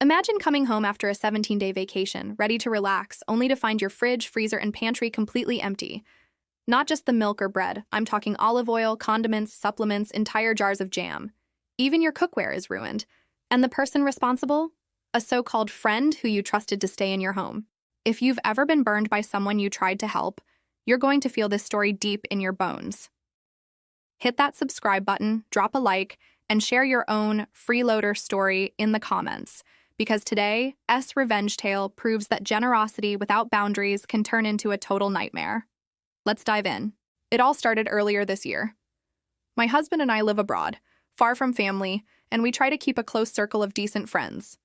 Imagine coming home after a 17-day vacation, ready to relax, only to find your fridge, freezer, and pantry completely empty. Not just the milk or bread, I'm talking olive oil, condiments, supplements, entire jars of jam. Even your cookware is ruined. And the person responsible? A so-called friend who you trusted to stay in your home. If you've ever been burned by someone you tried to help, you're going to feel this story deep in your bones. Hit that subscribe button, drop a like, and share your own freeloader story in the comments. Because today's revenge tale proves that generosity without boundaries can turn into a total nightmare. Let's dive in. It all started earlier this year. My husband and I live abroad, far from family, and we try to keep a close circle of decent friends.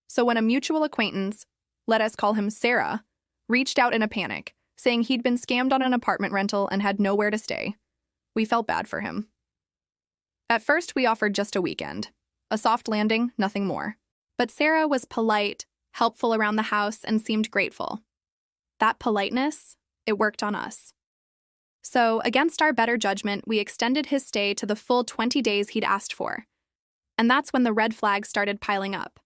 So when a mutual acquaintance, let us call him Sarah, reached out in a panic, saying he'd been scammed on an apartment rental and had nowhere to stay, we felt bad for him. At first, we offered just a weekend. A soft landing, nothing more. But Sarah was polite, helpful around the house, and seemed grateful. That politeness, it worked on us. So, against our better judgment, we extended his stay to the full 20 days he'd asked for. And that's when the red flags started piling up.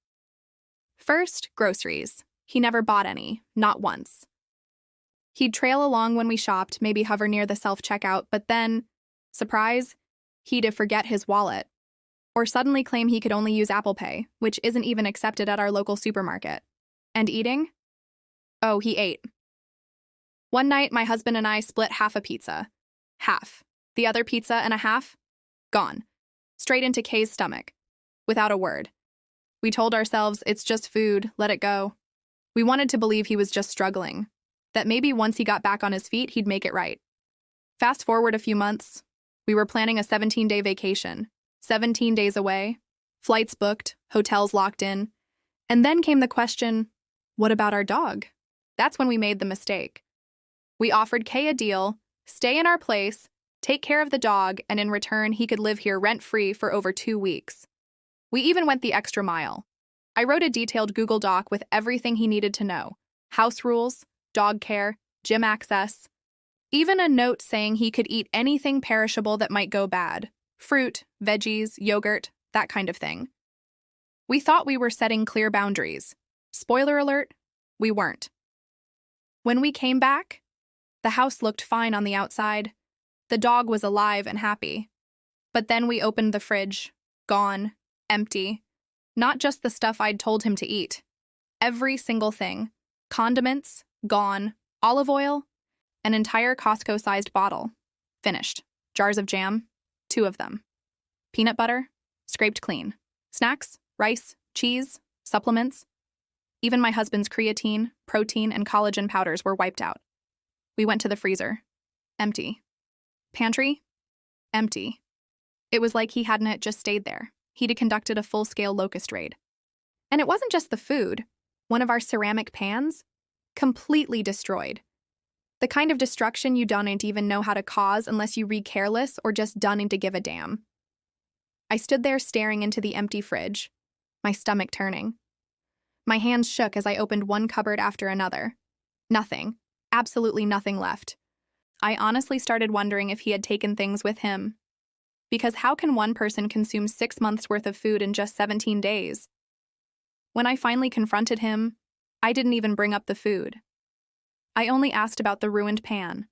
First, groceries. He never bought any, not once. He'd trail along when we shopped, maybe hover near the self-checkout, but then, surprise, he'd forget his wallet. Or suddenly claim he could only use Apple Pay, which isn't even accepted at our local supermarket. And eating? Oh, he ate. One night, my husband and I split half a pizza. Half. The other pizza and a half? Gone. Straight into Kay's stomach. Without a word. We told ourselves, it's just food, let it go. We wanted to believe he was just struggling. That maybe once he got back on his feet, he'd make it right. Fast forward a few months. We were planning a 17-day vacation. 17 days away, flights booked, hotels locked in. And then came the question, what about our dog? That's when we made the mistake. We offered Kay a deal, stay in our place, take care of the dog, and in return, he could live here rent-free for over 2 weeks. We even went the extra mile. I wrote a detailed Google Doc with everything he needed to know. House rules, dog care, gym access. Even a note saying he could eat anything perishable that might go bad. Fruit, veggies, yogurt, that kind of thing. We thought we were setting clear boundaries. Spoiler alert, we weren't. When we came back, the house looked fine on the outside. The dog was alive and happy. But then we opened the fridge. Gone. Empty. Not just the stuff I'd told him to eat. Every single thing. Condiments, gone. Olive oil, an entire Costco-sized bottle. Finished. Jars of jam, 2 of them. Peanut butter, scraped clean. Snacks, rice, cheese, supplements. Even my husband's creatine, protein, and collagen powders were wiped out. We went to the freezer. Empty. Pantry? Empty. It was like he hadn't just stayed there. He'd conducted a full-scale locust raid. And it wasn't just the food. One of our ceramic pans? Completely destroyed. The kind of destruction you don't even know how to cause unless you read careless or just dunning to give a damn. I stood there staring into the empty fridge, my stomach turning. My hands shook as I opened one cupboard after another. Nothing. Absolutely nothing left. I honestly started wondering if he had taken things with him. Because how can one person consume 6 months' worth of food in just 17 days? When I finally confronted him, I didn't even bring up the food. I only asked about the ruined pan.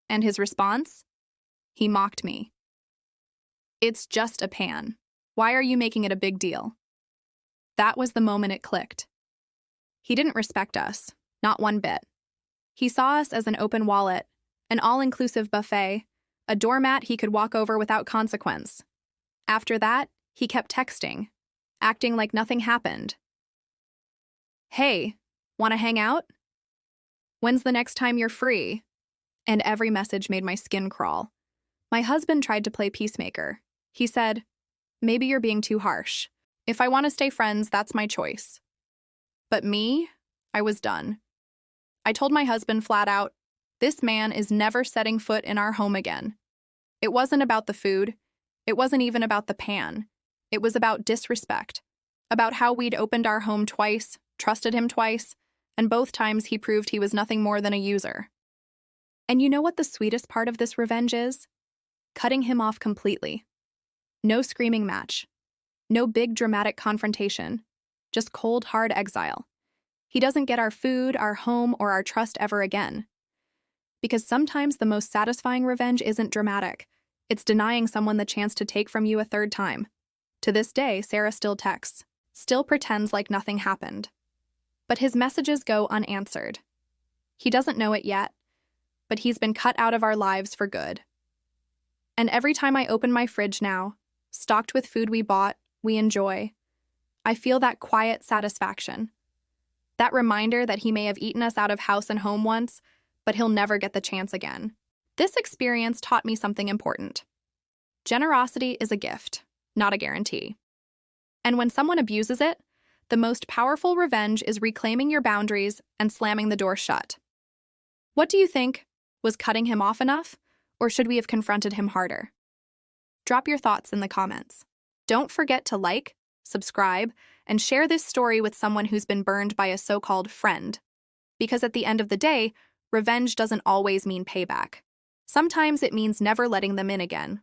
And his response? He mocked me. It's just a pan. Why are you making it a big deal? That was the moment it clicked. He didn't respect us, not one bit. He saw us as an open wallet, an all-inclusive buffet, a doormat he could walk over without consequence. After that, he kept texting, acting like nothing happened. Hey, wanna hang out? When's the next time you're free? And every message made my skin crawl. My husband tried to play peacemaker. He said, maybe you're being too harsh. If I want to stay friends, that's my choice. But me, I was done. I told my husband flat out, this man is never setting foot in our home again. It wasn't about the food. It wasn't even about the pan. It was about disrespect. About how we'd opened our home twice, trusted him twice, and both times he proved he was nothing more than a user. And you know what the sweetest part of this revenge is? Cutting him off completely. No screaming match. No big dramatic confrontation. just cold, hard exile. He doesn't get our food, our home, or our trust ever again. Because sometimes the most satisfying revenge isn't dramatic. It's denying someone the chance to take from you a third time. To this day, Sarah still texts, still pretends like nothing happened. But his messages go unanswered. He doesn't know it yet, but he's been cut out of our lives for good. And every time I open my fridge now, stocked with food we bought, we enjoy, I feel that quiet satisfaction. That reminder that he may have eaten us out of house and home once, but he'll never get the chance again. This experience taught me something important. Generosity is a gift, not a guarantee. And when someone abuses it, the most powerful revenge is reclaiming your boundaries and slamming the door shut. What do you think? Was cutting him off enough? Or should we have confronted him harder? Drop your thoughts in the comments. Don't forget to like, subscribe, and share this story with someone who's been burned by a so-called friend. Because at the end of the day, revenge doesn't always mean payback. Sometimes it means never letting them in again.